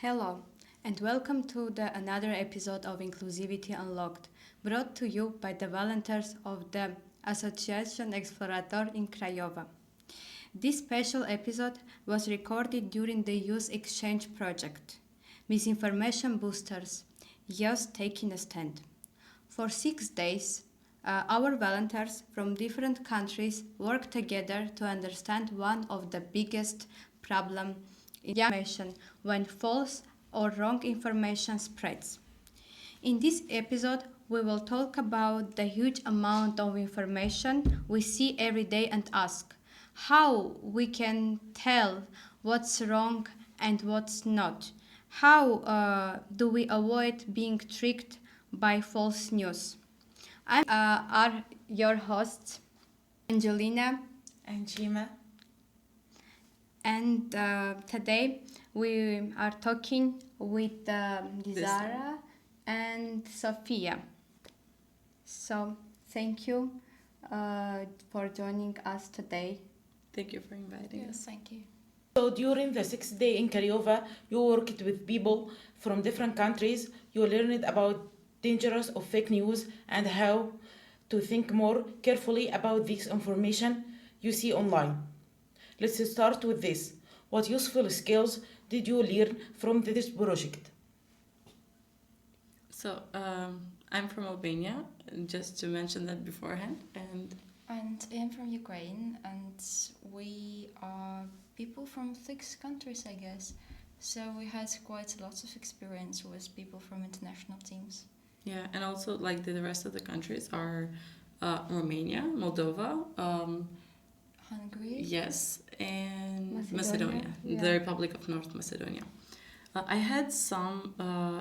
Hello, and welcome to another episode of Inclusivity Unlocked, brought to you by the volunteers of the Association Explorator in Craiova. This special episode was recorded during the YouthExchange project, Misinformation Busters, Youth Taking a Stand. For 6 days, our volunteers from different countries worked together to understand one of the biggest problems in information when false or wrong information spreads. In this episode, we will talk about the huge amount of information we see every day and ask how we can tell what's wrong and what's not. How do we avoid being tricked by false news? Are your hosts, Angelina and Jima. And today we are talking with Desara and Sofiia. So thank you for joining us today. Thank you for inviting us. Thank you. So during the 6th day in Craiova, you worked with people from different countries. You learned about dangers of fake news and how to think more carefully about this information you see online. Let's start with this. What useful skills did you learn from this project? So, I'm from Albania, just to mention that beforehand. And I am from Ukraine, and we are people from 6 countries, I guess. So we had quite a lot of experience with people from international teams. Yeah, and also like the rest of the countries are Romania, Moldova, Hungary. yes, and Macedonia. Yeah. The Republic of North Macedonia. I had some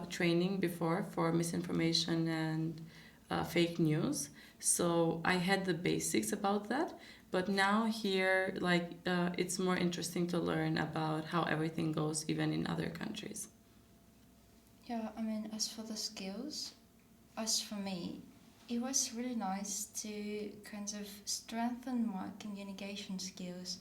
training before for misinformation and fake news, so I had the basics about that. But now here, it's more interesting to learn about how everything goes, even in other countries. Yeah, I mean, as for the skills, as for me, it was really nice to kind of strengthen my communication skills.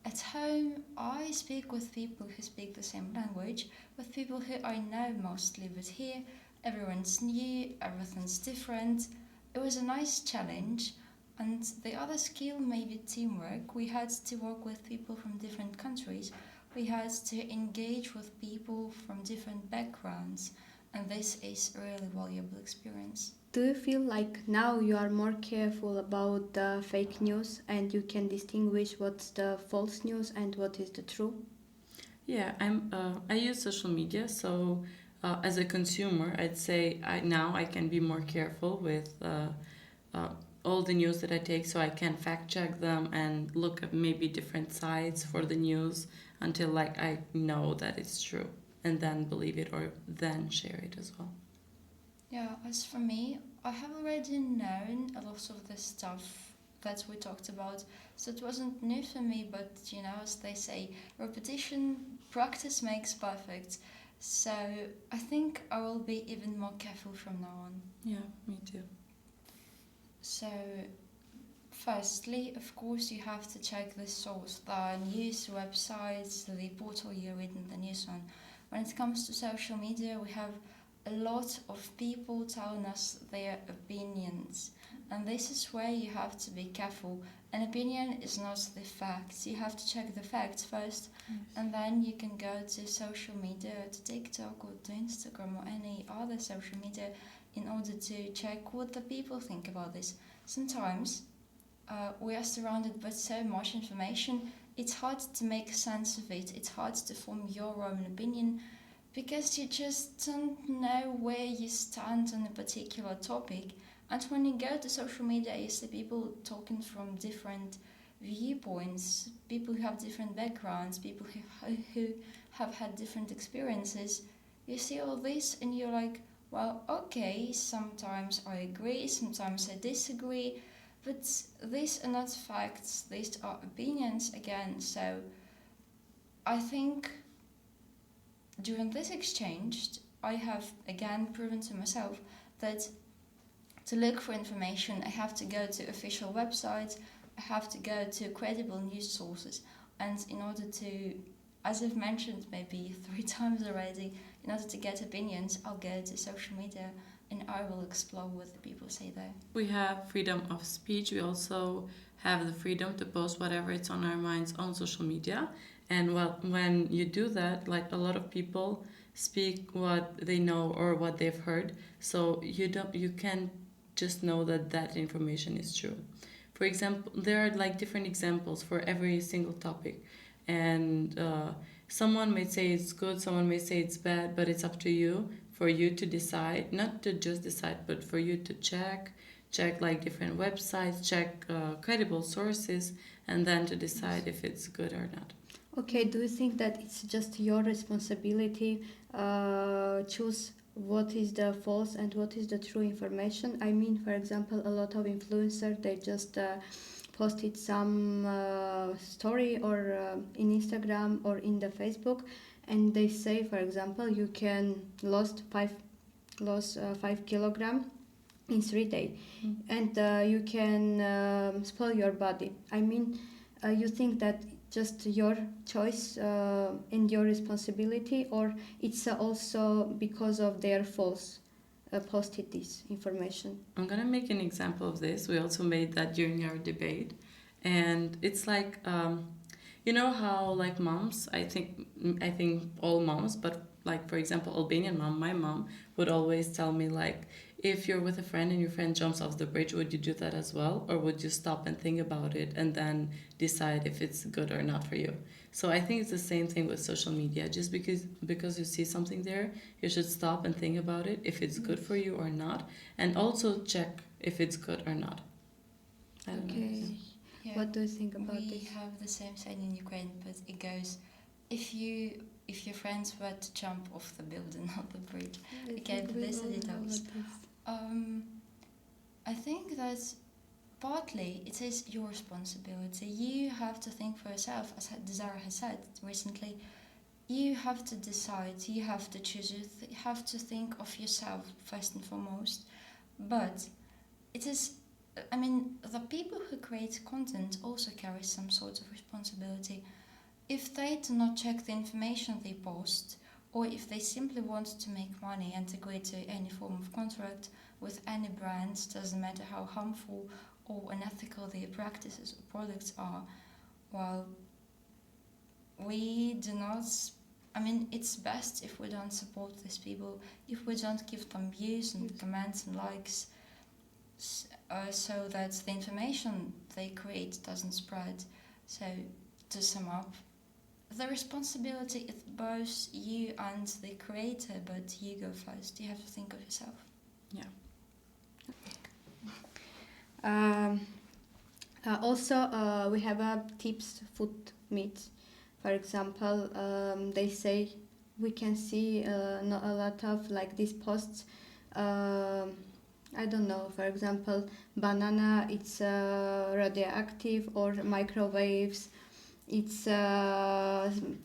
At home, I speak with people who speak the same language, with people who I know mostly, but here everyone's new, everything's different. It was a nice challenge, and the other skill may be teamwork. We had to work with people from different countries. We had to engage with people from different backgrounds, and this is a really valuable experience. Do you feel like now you are more careful about the fake news and you can distinguish what's the false news and what is the true? Yeah, I use social media, so as a consumer, I'd say now I can be more careful with all the news that I take, so I can fact check them and look at maybe different sides for the news until I know that it's true, and then believe it or then share it as well. Yeah, as for me, I have already known a lot of the stuff that we talked about, so it wasn't new for me, but as they say, repetition, practice makes perfect. So I think I will be even more careful from now on. Yeah, me too. So, firstly, of course, you have to check the source, the news websites, the portal you're reading the news on. When it comes to social media, we have a lot of people telling us their opinions, and this is where you have to be careful. An opinion is not the facts. You have to check the facts first, and then you can go to social media, to TikTok or to Instagram or any other social media in order to check what the people think about this. Sometimes we are surrounded by so much information, it's hard to make sense of it, it's hard to form your own opinion, because you just don't know where you stand on a particular topic. And when you go to social media, you see people talking from different viewpoints, people who have different backgrounds, people who have had different experiences. You see all this and you're like, well, okay, sometimes I agree, sometimes I disagree, but these are not facts, these are opinions again. So I think during this exchange, I have again proven to myself that to look for information, I have to go to official websites, I have to go to credible news sources, and in order to as I've mentioned maybe 3 times already, in order to get opinions, I'll go to social media and I will explore what the people say there. We have freedom of speech. We also have the freedom to post whatever it's on our minds on social media. And when you do that, like a lot of people speak what they know or what they've heard, so you can't just know that information is true. For example, there are like different examples for every single topic, and someone may say it's good, someone may say it's bad, but it's up to you, for you to decide, not to just decide, but for you to check like different websites, check credible sources, and then to decide if it's good or not. Okay, do you think that it's just your responsibility choose what is the false and what is the true information? I mean, for example, a lot of influencers, they just posted some story or in Instagram or in the Facebook, and they say, for example, you can lose 5 kilogram in 3 days, and you can spoil your body. I mean, you think that just your choice and your responsibility, or it's also because of their false posted this information? I'm gonna make an example of this. We also made that during our debate, and it's like you know how like moms, I think all moms, but like for example Albanian mom, my mom would always tell me like, if you're with a friend and your friend jumps off the bridge, would you do that as well, or would you stop and think about it and then decide if it's good or not for you? So I think it's the same thing with social media. Just because you see something there, you should stop and think about it, if it's good for you or not, and also check if it's good or not. I don't know. Okay. Yeah, What do you think about we this? have the same saying in Ukraine, but it goes, if your friends were to jump off the building, not the bridge. Okay, but this is it else. I think that partly it is your responsibility. You have to think for yourself, as Desara has said recently. You have to decide, you have to choose, you have to think of yourself first and foremost. But it is, I mean, the people who create content also carry some sort of responsibility. If they do not check the information they post, or if they simply want to make money and agree to any form of contract with any brand, doesn't matter how harmful or unethical their practices or products are, well, we do not, I mean, it's best if we don't support these people, if we don't give them views and comments and likes, so that the information they create doesn't spread. So, to sum up, the responsibility is both you and the creator, but you go first. You have to think of yourself. Yeah. Also, we have tips food meat. For example, they say we can see not a lot of like these posts. I don't know. For example, banana, it's radioactive, or microwaves. It's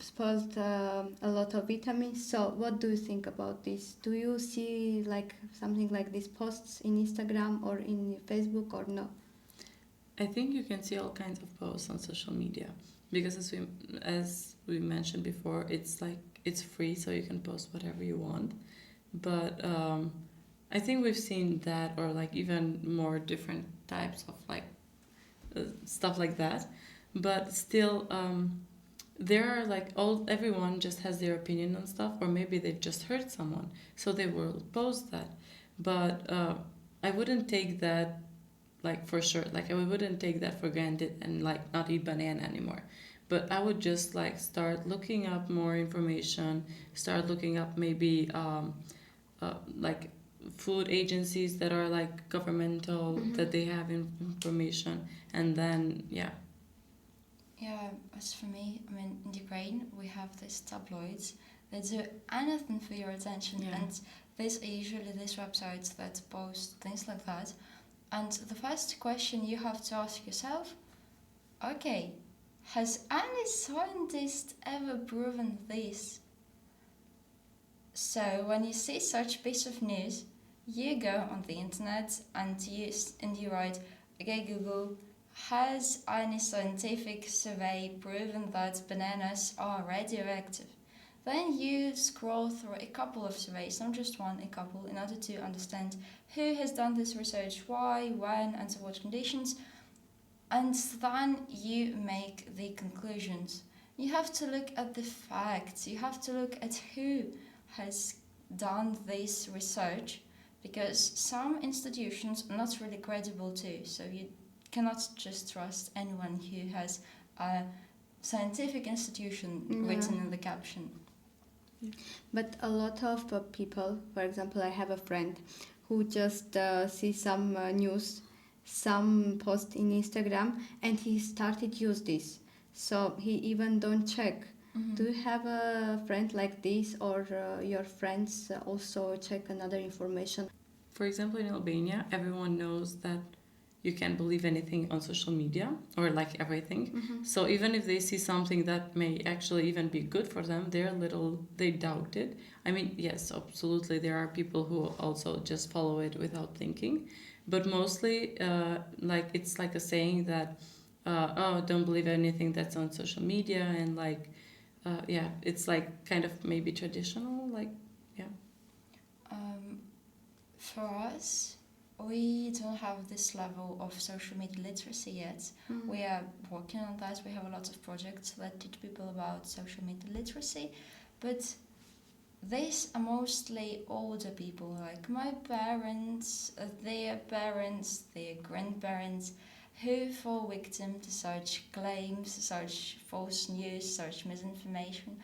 spoiled a lot of vitamins. So, what do you think about this? Do you see like something like these posts in Instagram or in Facebook, or no? I think you can see all kinds of posts on social media, because as we mentioned before, it's like it's free, so you can post whatever you want. But I think we've seen that, or like even more different types of like stuff like that. But still, there are like everyone just has their opinion on stuff, or maybe they've just heard someone, so they will post that. But I wouldn't take that like for sure. Like I wouldn't take that for granted and like not eat banana anymore. But I would just like start looking up more information, start looking up maybe like food agencies that are like governmental, that they have information, and then yeah. Yeah, as for me, I mean, in Ukraine, we have these tabloids that do anything for your attention, and these are usually these websites that post things like that. And the first question you have to ask yourself, okay, has any scientist ever proven this? So when you see such piece of news, you go on the internet and you write, okay, Google, has any scientific survey proven that bananas are radioactive? Then you scroll through a couple of surveys, not just one, a couple, in order to understand who has done this research, why, when, and to what conditions, and then you make the conclusions. You have to look at the facts, you have to look at who has done this research, because some institutions are not really credible too, so you cannot just trust anyone who has a scientific institution written in the caption. But a lot of people, for example, I have a friend who just see some news, some post in Instagram, and he started use this. So he even don't check. Do you have a friend like this, or your friends also check another information? For example, in Albania, everyone knows that you can't believe anything on social media, or like everything. So even if they see something that may actually even be good for them, they doubt it. I mean, yes, absolutely, there are people who also just follow it without thinking, but mostly like it's like a saying that oh, don't believe anything that's on social media, and like yeah, it's like kind of maybe traditional, like yeah. For us, we don't have this level of social media literacy yet. We are working on that. We have a lot of projects that teach people about social media literacy, but these are mostly older people, like my parents, their grandparents, who fall victim to such claims, such false news, such misinformation.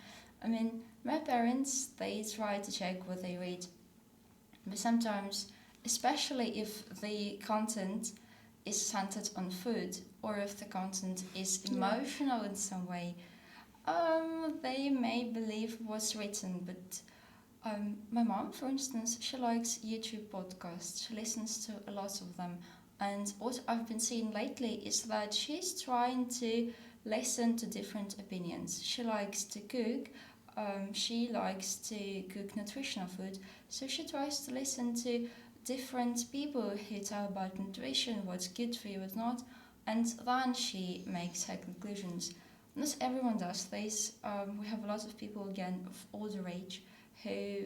I mean, my parents, they try to check what they read, but sometimes, especially if the content is centered on food, or if the content is emotional in some way, they may believe what's written. But my mom, for instance, she likes YouTube podcasts. She listens to a lot of them. And what I've been seeing lately is that she's trying to listen to different opinions. She likes to cook. She likes to cook nutritional food. So she tries to listen to different people who tell about nutrition, what's good for you, what's not, and then she makes her conclusions. Not everyone does this. We have a lot of people, again, of older age who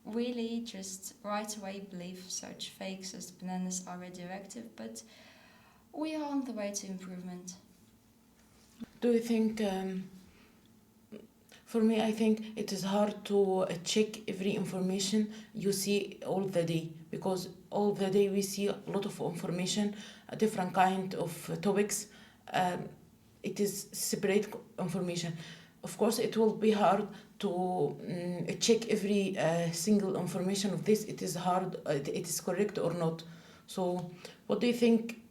really just right away believe such fakes as bananas are radioactive, but we are on the way to improvement. Do you think, for me, I think it is hard to check every information you see all the day, because all the day we see a lot of information, a different kind of topics. It is separate information. Of course, it will be hard to check every single information of this. It is hard, it is correct or not. So what do you think?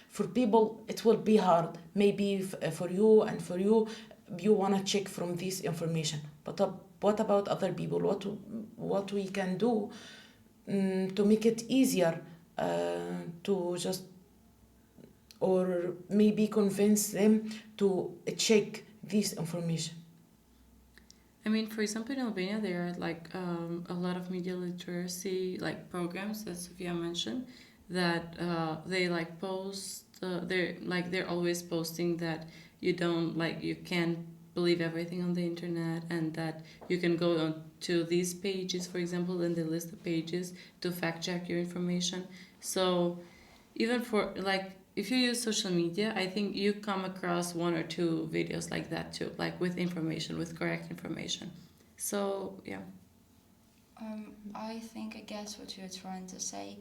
For people, it will be hard. Maybe for you and for you, you want to check from this information. But what about other people? What we can do to make it easier to just, or maybe convince them to check this information? I mean, for example, in Albania, there are like a lot of media literacy like programs that Sofiia mentioned that they like post. They're always posting that you can't believe everything on the internet, and that you can go on to these pages, for example, and they list the pages to fact check your information. So even for like, if you use social media, I think you come across one or two videos like that too, like with information, with correct information. So yeah. I guess what you're trying to say,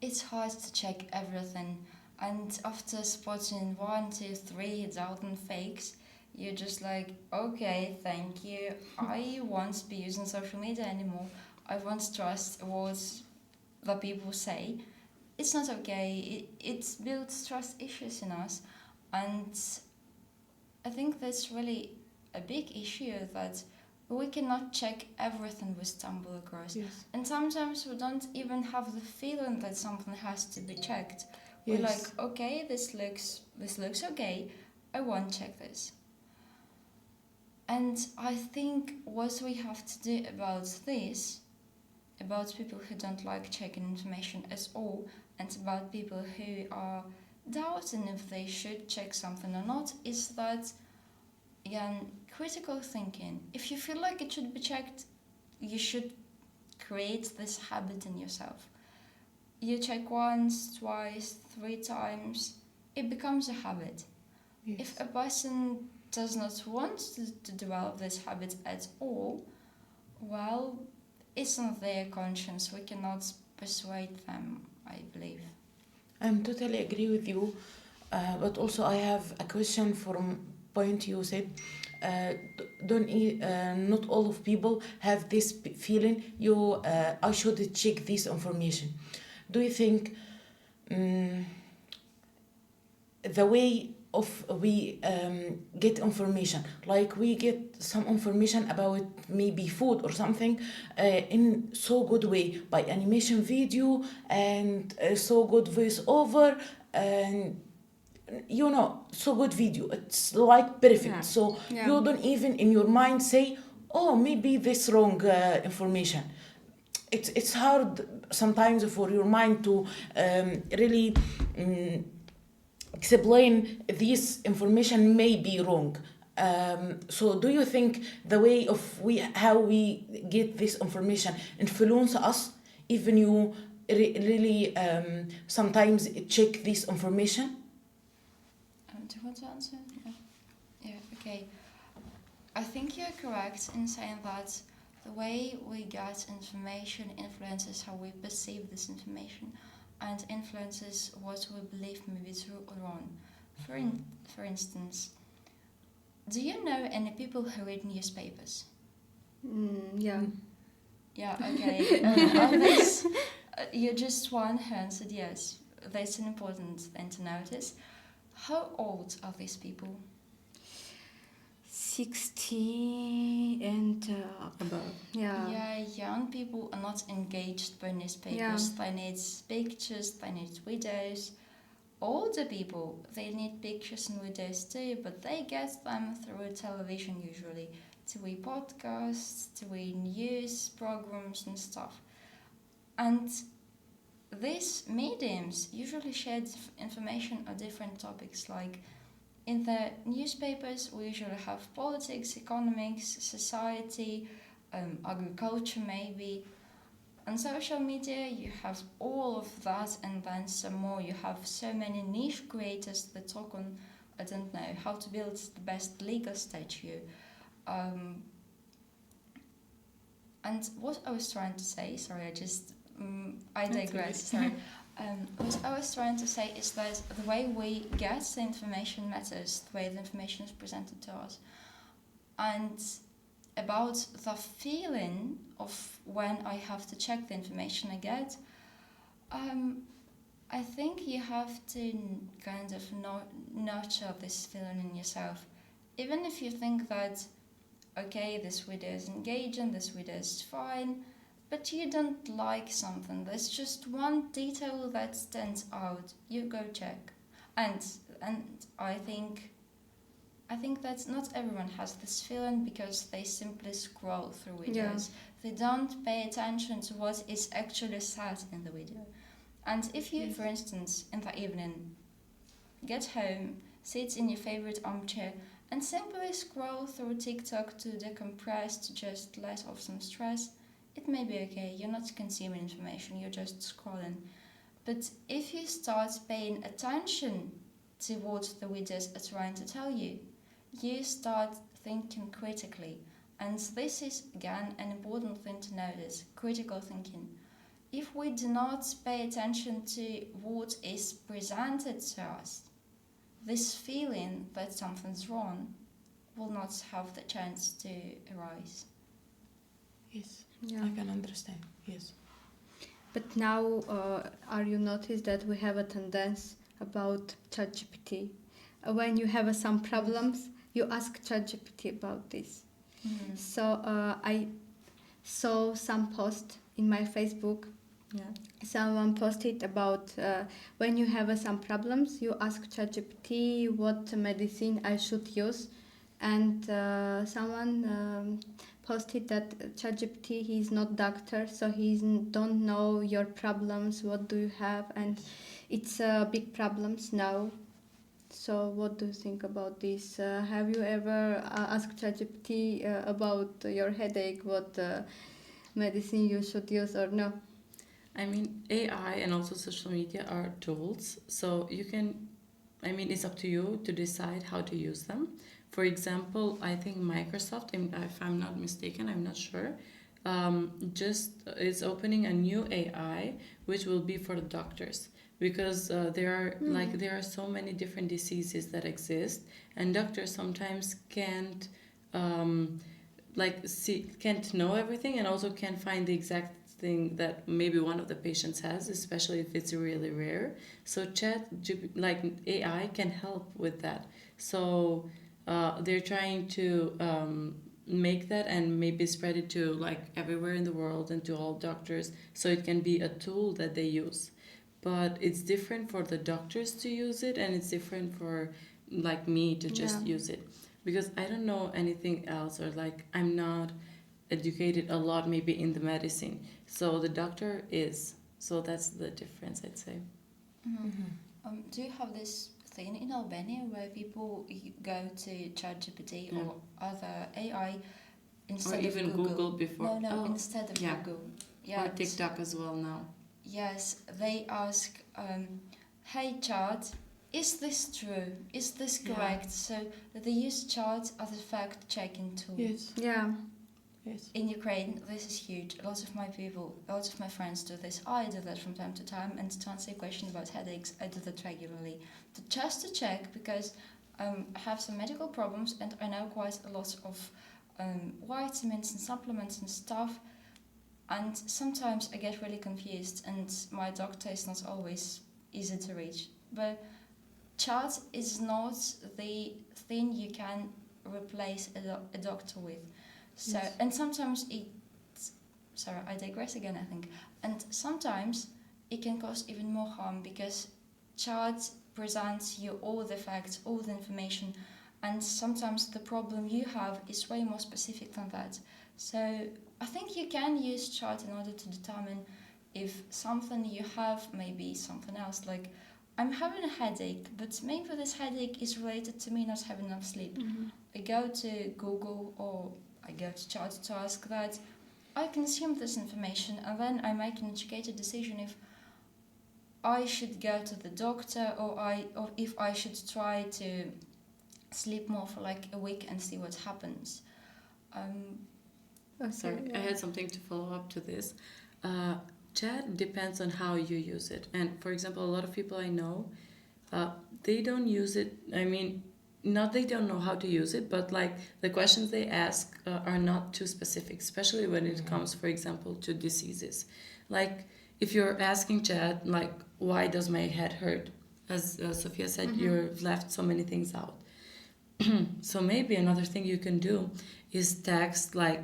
it's hard to check everything, and after spotting 1, 2, 3,000 fakes, you're just like, okay, thank you. I won't be using social media anymore. I won't trust what the people say. It's not okay. It builds trust issues in us, and I think that's really a big issue, that we cannot check everything we stumble across. Yes. And sometimes we don't even have the feeling that something has to be checked. We're like, okay, this looks okay, I won't check this. And I think what we have to do about this, about people who don't like checking information at all, and about people who are doubting if they should check something or not is that, again, critical thinking. If you feel like it should be checked, you should create this habit in yourself. You check once, twice, 3 times, it becomes a habit. Yes. If a person does not want to develop this habit at all, well, it's not their conscience. We cannot persuade them, I believe. I'm totally agree with you, but also I have a question from point you said. Not all of people have this feeling. I should check this information. Do you think the way of we get information, like we get some information about maybe food or something in so good way by animation video and so good voiceover and so good video, it's like perfect. Yeah. So Yeah. you don't even in your mind say, oh, maybe this wrong information. It's hard sometimes for your mind to really explain this information may be wrong. So do you think the way of how we get this information influence us, even you really sometimes check this information? Do you want to answer? Yeah, okay. I think you're correct in saying that the way we get information influences how we perceive this information and influences what we believe may be true or wrong. For instance, do you know any people who read newspapers? Yeah. Yeah, okay. On this, you just one who answered yes. That's an important thing to notice. How old are these people? 60 and Above. Yeah, young people are not engaged by newspapers. Yeah. They need pictures, they need videos. Older people, they need pictures and videos too, but they get them through television usually, through podcasts, through news programs and stuff. And these mediums usually share information on different topics, like in the newspapers we usually have politics, economics, society, agriculture maybe. On social media you have all of that and then some more. You have so many niche creators that talk on, I don't know, how to build the best legal statue. And what I was trying to say, sorry, I digress, sorry. What I was trying to say is that the way we get the information matters, the way the information is presented to us. And about the feeling of when I have to check the information I get, I think you have to kind of nurture this feeling in yourself. Even if you think that, okay, this video is engaging, this video is fine, but you don't like something, there's just one detail that stands out, you go check. And I think that not everyone has this feeling because they simply scroll through videos. Yeah. They don't pay attention to what is actually said in the video. And if you, for instance, in the evening, get home, sit in your favorite armchair, and simply scroll through TikTok to decompress, to just let off some stress, it may be okay. You're not consuming information, you're just scrolling. But if you start paying attention to what the videos are trying to tell you, you start thinking critically. And this is, again, an important thing to notice, critical thinking. If we do not pay attention to what is presented to us, this feeling that something's wrong will not have the chance to arise. Yes, Yeah. I can understand. Yes. But now, are you noticed that we have a tendency about ChatGPT? When you have some problems, you ask ChatGPT about this. Mm. So I saw some post in my Facebook. Yeah. Someone posted about when you have some problems, you ask ChatGPT what medicine I should use, and someone posted that ChatGPT, he's not doctor, so don't know your problems, what do you have, and it's big problems now. So what do you think about this? Have you ever asked ChatGPT about your headache, what medicine you should use or no? I mean, AI and also social media are tools, so you can, I mean, it's up to you to decide how to use them. For example, I think Microsoft, if I'm not mistaken, I'm not sure, just is opening a new AI which will be for the doctors, because there are so many different diseases that exist, and doctors sometimes can't know everything, and also can't find the exact thing that maybe one of the patients has, especially if it's really rare. So AI can help with that. So they're trying to make that and maybe spread it to like everywhere in the world and to all doctors, so it can be a tool that they use. But it's different for the doctors to use it, and it's different for like me to just use it, because I don't know anything else, or like I'm not educated a lot maybe in the medicine, so the doctor is. So that's the difference, I'd say. Do you have this thing in Albania where people go to ChatGPT or other AI instead or even of Google? before. No, instead of Google. Yeah, or TikTok as well now. Yes, they ask, hey Chat, is this true? Is this correct? So they use Chat as a fact-checking tool. Yes. Yeah. Yes. In Ukraine, this is huge. A lot of my friends do this. I do that from time to time. And to answer your question about headaches, I do that regularly. Just to check, because I have some medical problems and I know quite a lot of vitamins and supplements and stuff. And sometimes I get really confused, and my doctor is not always easy to reach. But Chat is not the thing you can replace a doctor with. So, and sometimes I digress again, I think. And sometimes it can cause even more harm, because Chat presents you all the facts, all the information, and sometimes the problem you have is way more specific than that. So I think you can use Chat in order to determine if something you have may be something else. Like, I'm having a headache, but maybe this headache is related to me not having enough sleep. I go to Google or I go to Chat to ask that. I consume this information, and then I make an educated decision if I should go to the doctor or if I should try to sleep more for like a week and see what happens. Sorry, I had something to follow up to this. Chat depends on how you use it. And for example, a lot of people I know, they don't use it. I mean, not they don't know how to use it, but like the questions they ask are not too specific, especially when it comes, for example, to diseases. Like if you're asking Chat, like, why does my head hurt? As Sofiia said, you've left so many things out. So maybe another thing you can do is text like,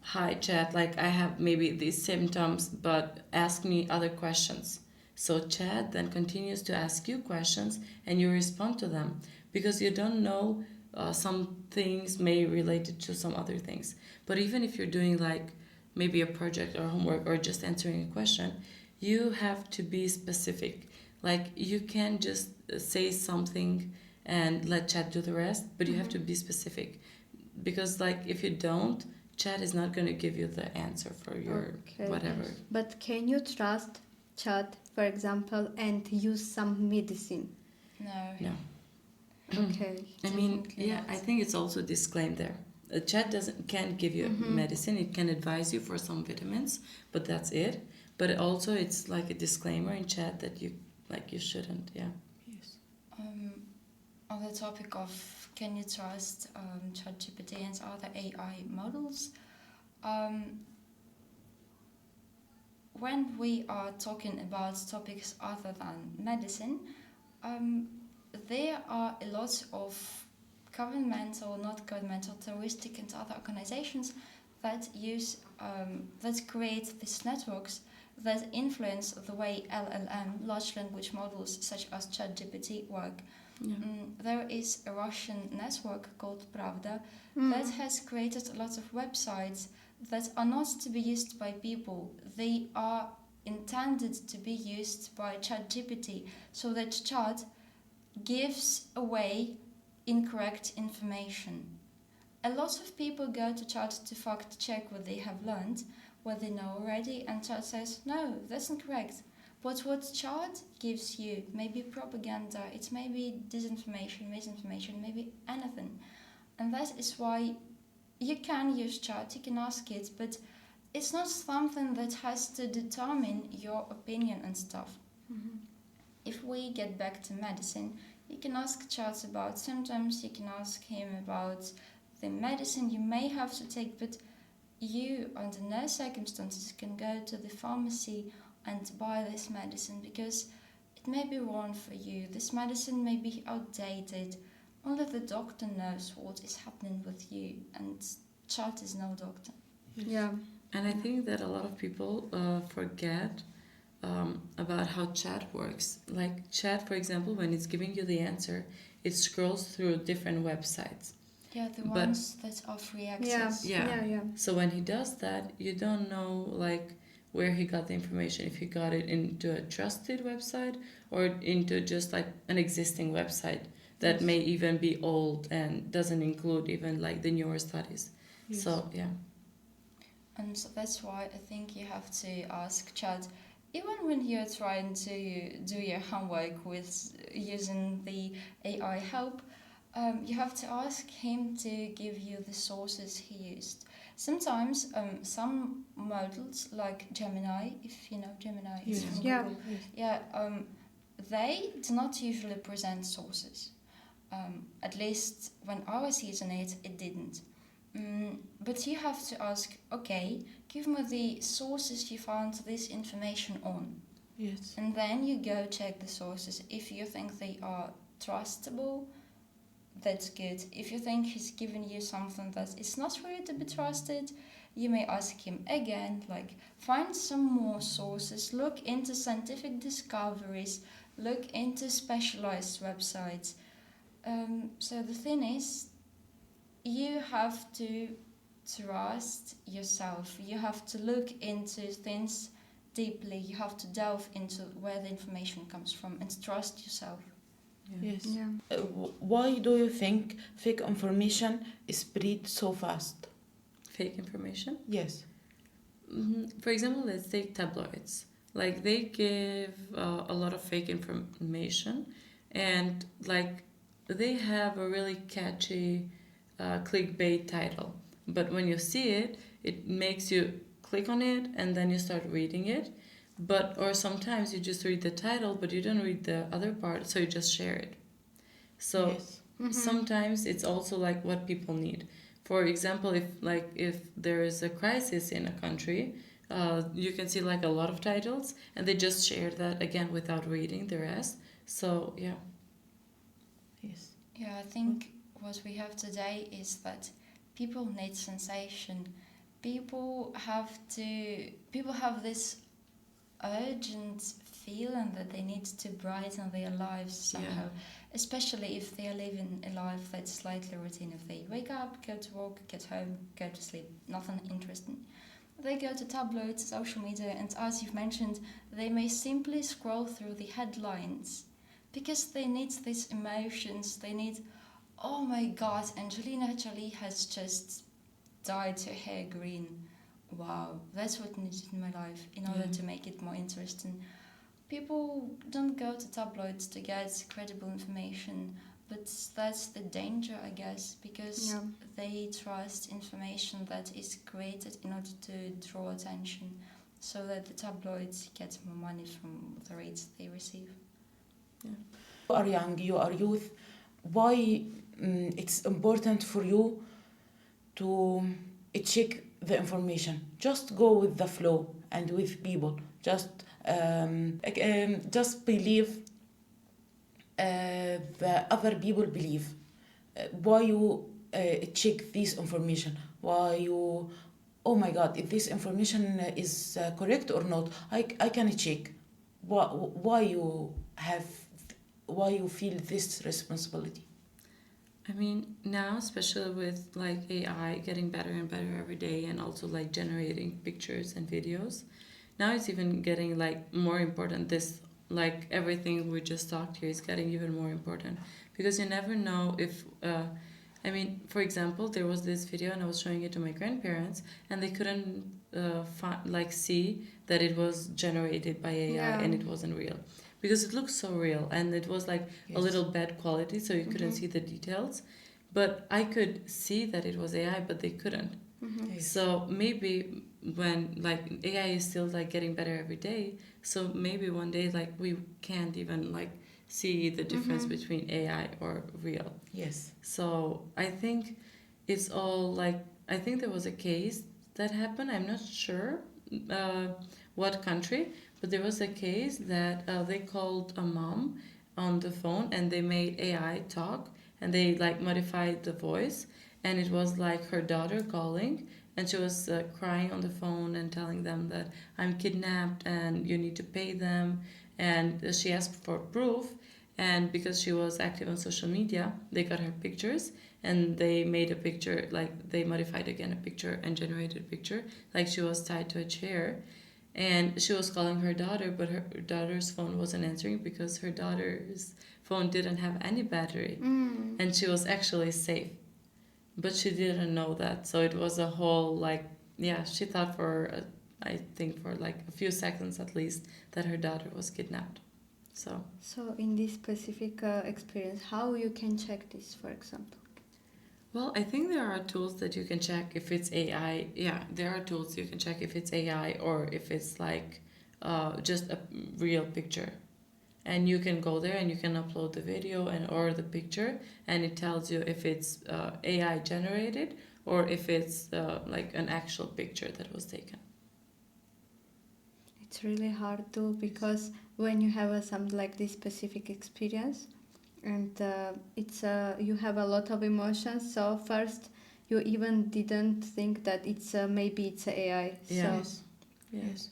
hi Chat, like I have maybe these symptoms, but ask me other questions. So Chat then continues to ask you questions and you respond to them, because you don't know, some things may relate it to some other things. But even if you're doing like maybe a project or homework or just answering a question, you have to be specific. Like you can't just say something and let Chat do the rest, but you have to be specific, because like if you don't, Chat is not going to give you the answer for your whatever. But can you trust Chat, for example, and use some medicine? No. Okay. I mean, I think it's also disclaimed there. Chat can't give you medicine. It can advise you for some vitamins, but that's it. But also, it's like a disclaimer in Chat that you shouldn't. Yeah. Yes. On the topic of can you trust ChatGPT and other AI models, when we are talking about topics other than medicine, there are a lot of governmental, not governmental, terroristic and other organizations that use that create these networks that influence the way LLM, large language models such as ChatGPT, work. Yeah. There is a Russian network called Pravda that has created a lot of websites that are not to be used by people. They are intended to be used by ChatGPT, so that Chat gives away incorrect information. A lot of people go to Chat to fact check what they have learned, what they know already, and Chat says, no, that's incorrect. But what Chat gives you, maybe propaganda, it's maybe disinformation, misinformation, maybe anything. And that is why you can use Chat, you can ask it, but it's not something that has to determine your opinion and stuff. If we get back to medicine, you can ask Chat about symptoms, you can ask him about the medicine you may have to take, but you, under no circumstances, can go to the pharmacy and buy this medicine because it may be wrong for you. This medicine may be outdated. Only the doctor knows what is happening with you, and Chat is no doctor. Yeah. And I think that a lot of people forget about how chat works. Like chat, for example, when it's giving you the answer, it scrolls through different websites. Yeah, the But- ones that are free access. Yeah. So when he does that, you don't know like where he got the information, if he got it into a trusted website or into just like an existing website that Yes. may even be old and doesn't include even like the newer studies. Yes. So yeah. And so that's why I think you have to ask Chat, even when you're trying to do your homework with using the AI help, you have to ask him to give you the sources he used. Sometimes some models like Gemini, if you know Gemini, it's Yes. from Yeah. Google, they do not usually present sources. At least when I was using it, it didn't. But you have to ask, okay, give me the sources you found this information on. Yes. And then you go check the sources. If you think they are trustable, that's good. If you think he's given you something that is not really to be trusted, you may ask him again, like, find some more sources, look into scientific discoveries, look into specialized websites. So the thing is, you have to trust yourself. You have to look into things deeply. You have to delve into where the information comes from and trust yourself. Yes. Yeah. Why do you think fake information spread so fast? Fake information. Yes. For example, let's take tabloids. Like they give a lot of fake information, and like they have a really catchy clickbait title. But when you see it, it makes you click on it, and then you start reading it. But or sometimes you just read the title, but you don't read the other part, so you just share it. So Yes. sometimes it's also like what people need. For example, if there is a crisis in a country, you can see like a lot of titles, and they just share that again without reading the rest. So yeah. Yes. Yeah, I think what we have today is that people need sensation. People have this urgent feeling that they need to brighten their lives somehow, especially if they are living a life that's slightly routine. If they wake up, go to work, get home, go to sleep, nothing interesting. They go to tabloids, social media, and as you've mentioned, they may simply scroll through the headlines because they need these emotions. They need, oh my god, Angelina Jolie has just dyed her hair green. Wow, that's what I needed in my life in order to make it more interesting. People don't go to tabloids to get credible information, but that's the danger, I guess, because they trust information that is created in order to draw attention, so that the tabloids get more money from the rates they receive. You are young, you are youth. Why it's important for you to check the information? Just go with the flow and with people. Just believe the other people believe. Why you check this information? Why you, oh my god, if this information is correct or not, I can check. Why you have why you feel this responsibility? I mean, now, especially with like AI getting better and better every day, and also like generating pictures and videos, now it's even getting like more important. This, like everything we just talked here, is getting even more important, because you never know if I mean, for example, there was this video and I was showing it to my grandparents, and they couldn't see that it was generated by AI Yeah. and it wasn't real, because it looked so real, and it was like a Yes. little bad quality, so you couldn't see the details. But I could see that it was AI, but they couldn't. Yes. So maybe when like AI is still like getting better every day, so maybe one day like we can't even like see the difference between AI or real. Yes. So I think it's all like, I think there was a case that happened. I'm not sure what country, but there was a case that they called a mom on the phone and they made AI talk, and they like modified the voice, and it was like her daughter calling, and she was crying on the phone and telling them that I'm kidnapped and you need to pay them, and she asked for proof. And because she was active on social media, they got her pictures, and they made a picture, like they modified again a picture and generated a picture, like she was tied to a chair, and she was calling her daughter, but her daughter's phone wasn't answering because her daughter's phone didn't have any battery, and she was actually safe, but she didn't know that. So it was a whole like, yeah, she thought for I think for like a few seconds at least that her daughter was kidnapped. So in this specific experience, how you can check this, for example? Well, I think there are tools that you can check if it's AI. Yeah, there are tools you can check if it's AI or if it's like just a real picture. And you can go there and you can upload the video and or the picture, and it tells you if it's AI generated or if it's like an actual picture that was taken. It's really hard too, because when you have something like this specific experience, and it's you have a lot of emotions. So first, you even didn't think that it's maybe it's AI. Yeah. So Yes.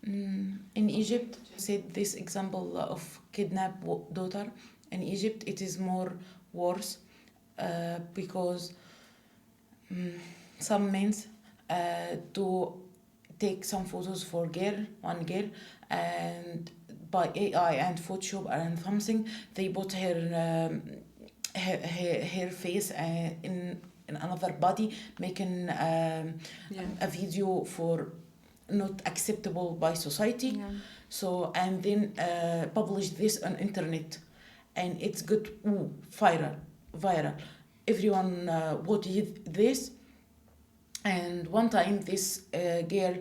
In Egypt, said this example of kidnapped daughter. In Egypt, it is more worse because some men do take some photos for one girl, and by AI and Photoshop and something, they put her face in another body, making a video for not acceptable by society. yeah. So and then publish this on internet, and it's got viral. Everyone watched this, and one time this girl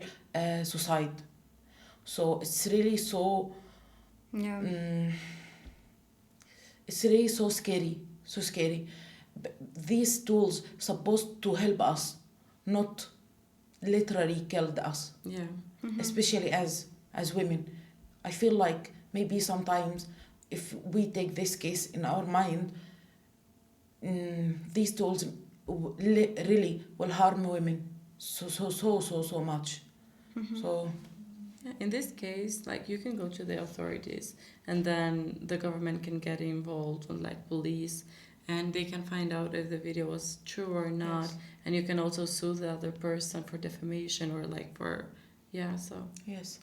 suicide. So it's really so. Yeah. It's really so scary, so scary. These tools supposed to help us, not literally killed us. Yeah. Especially as women. I feel like maybe sometimes if we take this case in our mind, these tools really will harm women so much. So Yeah, in this case, like you can go to the authorities, and then the government can get involved with like police, and they can find out if the video was true or not. Yes. And you can also sue the other person for defamation or like for, yeah. So yes,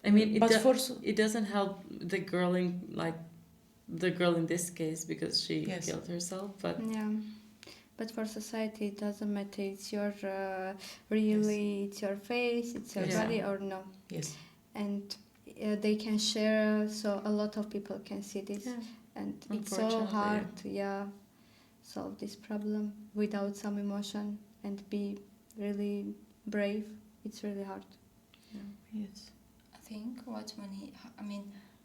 I mean, but it doesn't help the girl in this case because she Yes. killed herself. But Yeah. But for society, it doesn't matter. It's your really, it's your face, it's your Yes. body, or no. yes, And they can share, so a lot of people can see this. yeah, And it's so Unfortunately, hard to solve this problem without some emotion and be really brave. It's really hard. yes, I think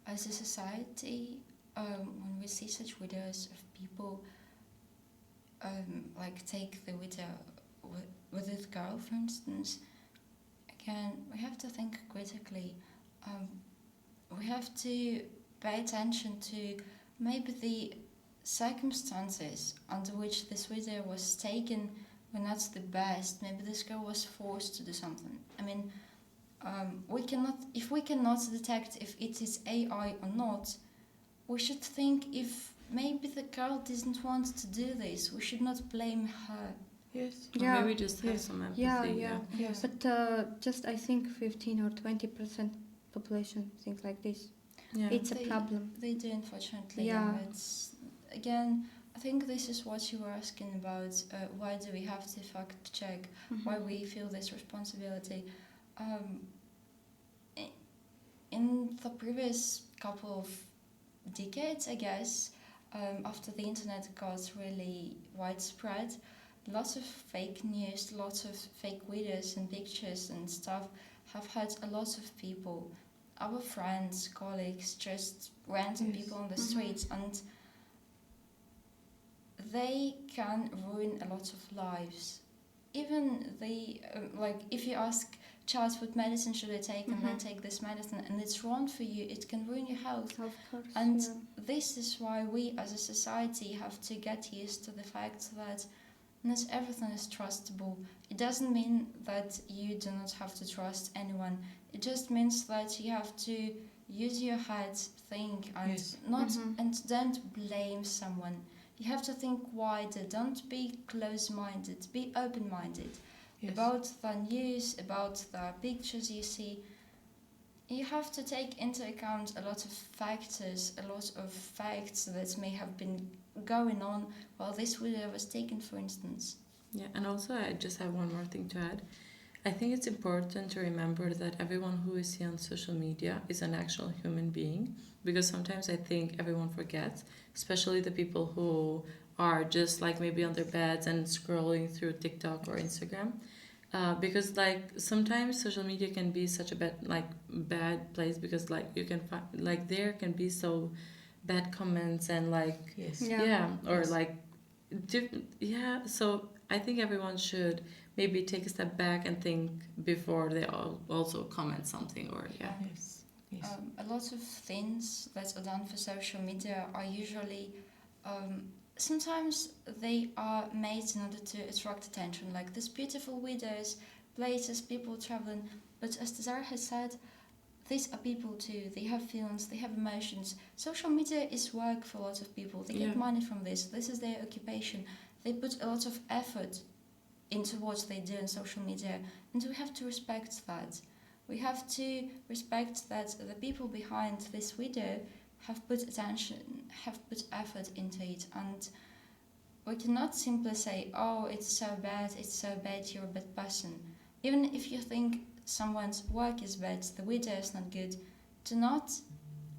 as a society, when we see such videos of people like take the video with this girl, for instance, again, we have to think critically. We have to pay attention to maybe the circumstances under which this video was taken were not the best. Maybe this girl was forced to do something. I mean, we cannot detect if it is AI or not, we should think if maybe the girl doesn't want to do this, we should not blame her. Yes. Or Yeah. maybe just have Yes. some empathy. Yeah. Yes. But just I think 15 or 20% population think like this. Yeah. It's a They- problem. They do, unfortunately. Yeah. It's, again, I think this is what you were asking about. Why do we have to fact check? Why we feel this responsibility? In the previous couple of decades, I guess, after the internet got really widespread, lots of fake news, lots of fake videos and pictures and stuff have hurt a lot of people. Our friends, colleagues, just random Yes. people on the streets, and they can ruin a lot of lives. Even they, like, if you ask child what medicine should I take, and then take this medicine, and it's wrong for you, it can ruin your health. Of course. And yeah. this is why we as a society have to get used to the fact that not everything is trustable. It doesn't mean that you do not have to trust anyone. It just means that you have to use your head, think, and Yes. and don't blame someone. You have to think wider. Don't be close-minded. Be open-minded Yes. about the news, about the pictures you see. You have to take into account a lot of factors, a lot of facts that may have been going on while this video was taken, for instance. Yeah, and also I just have one more thing to add. I think it's important to remember that everyone who is here on social media is an actual human being, because sometimes I think everyone forgets, especially the people who are just like maybe on their beds and scrolling through TikTok or Instagram. Because like sometimes social media can be such a bad place, because like you can find like there can be so bad comments and like Yes. Yeah. or Yes. like so I think everyone should maybe take a step back and think before they also comment something, or Yes. Yes. A lot of things that are done for social media are usually, sometimes they are made in order to attract attention, like these beautiful videos, places, people traveling. But as Desara has said, these are people too. They have feelings, they have emotions. Social media is work for a lot of people. They Yeah. get money from this. This is their occupation. They put a lot of effort into what they do on social media, and we have to respect that. We have to respect that the people behind this video have put attention, have put effort into it, and we cannot simply say, oh, it's so bad, you're a bad person. Even if you think someone's work is bad, the video is not good, do not,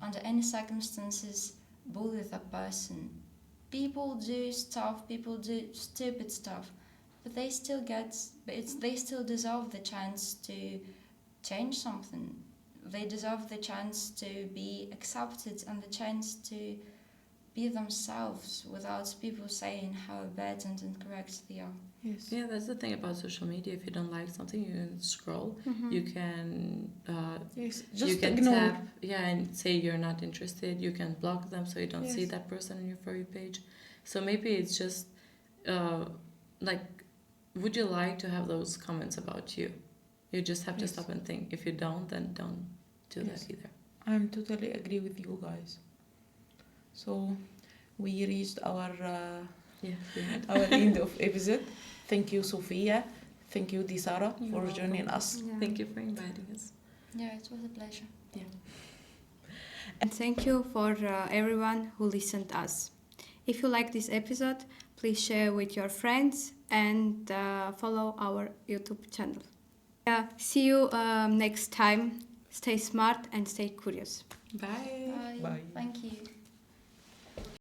under any circumstances, bully that person. People do stuff, people do stupid stuff, but they still deserve the chance to change something. They deserve the chance to be accepted and the chance to be themselves without people saying how bad and incorrect they are. Yes. Yeah, that's the thing about social media. If you don't like something, you can scroll. You can Yes. you Just can ignore. tap, and say you're not interested. You can block them so you don't see Yes. that person on your For You page. So maybe it's just like, would you like to have those comments about you? You just have to Yes. stop and think. If you don't, then don't do Yes. that either. I'm totally agree with you guys. So we reached our Yeah. our end of episode. Thank you, Sofiia. Thank you, Desara, You're for welcome. joining us. Yeah. Thank you for inviting us. Yeah, it was a pleasure. And thank you for everyone who listened us. If you like this episode, please share with your friends and follow our YouTube channel. See you next time. Stay smart and stay curious. Bye. Bye. Bye. Thank you.